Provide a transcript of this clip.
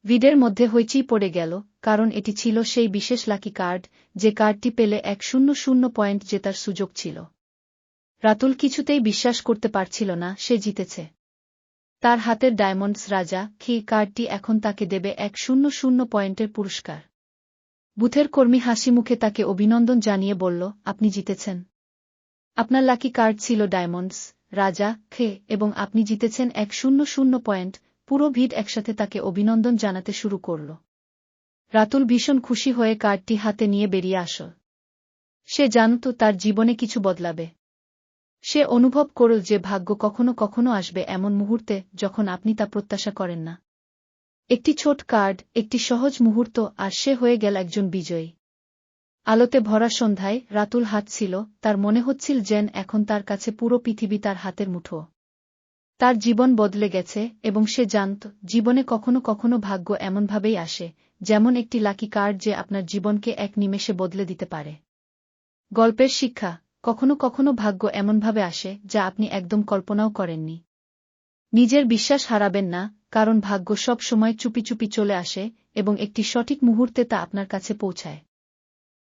ভিডের মধ্যে হইচই পড়ে গেল, কারণ এটি ছিল সেই বিশেষ লাকি কার্ড, যে কার্ডটি পেলে 100 পয়েন্ট জেতার সুযোগ ছিল। রাতুল কিছুতেই বিশ্বাস করতে পারছিল না সে জিতেছে। তার হাতের ডায়মন্ডস রাজা কার্ডটি এখন তাকে দেবে 100 পয়েন্টের পুরস্কার। বুথের কর্মী হাসিমুখে তাকে অভিনন্দন জানিয়ে বলল, আপনি জিতেছেন। আপনার লাকি কার্ড ছিল ডায়মন্ডস রাজা এবং আপনি জিতেছেন 100 পয়েন্ট। পুরো ভিড় একসাথে তাকে অভিনন্দন জানাতে শুরু করল। রাতুল ভীষণ খুশি হয়ে কার্ডটি হাতে নিয়ে বেরিয়ে আসল। সে জানত তার জীবনে কিছু বদলাবে। সে অনুভব করল যে ভাগ্য কখনো কখনো আসবে এমন মুহূর্তে যখন আপনি তা প্রত্যাশা করেন না। একটি ছোট কার্ড, একটি সহজ মুহূর্ত, আর সে হয়ে গেল একজন বিজয়ী। আলোতে ভরা সন্ধ্যায় রাতুল হাঁটছিল, তার মনে হচ্ছিল যেন এখন তার কাছে পুরো পৃথিবী তার হাতের মুঠো। তার জীবন বদলে গেছে এবং সে জানত জীবনে কখনো কখনো ভাগ্য এমনভাবেই আসে, যেমন একটি লাকি কার্ড যে আপনার জীবনকে এক নিমেষে বদলে দিতে পারে। গল্পের শিক্ষা: কখনো কখনো ভাগ্য এমনভাবে আসে যা আপনি একদম কল্পনাও করেননি। নিজের বিশ্বাস হারাবেন না, কারণ ভাগ্য সব সময় চুপি চুপি চলে আসে এবং একটি সঠিক মুহূর্তে তা আপনার কাছে পৌঁছায়।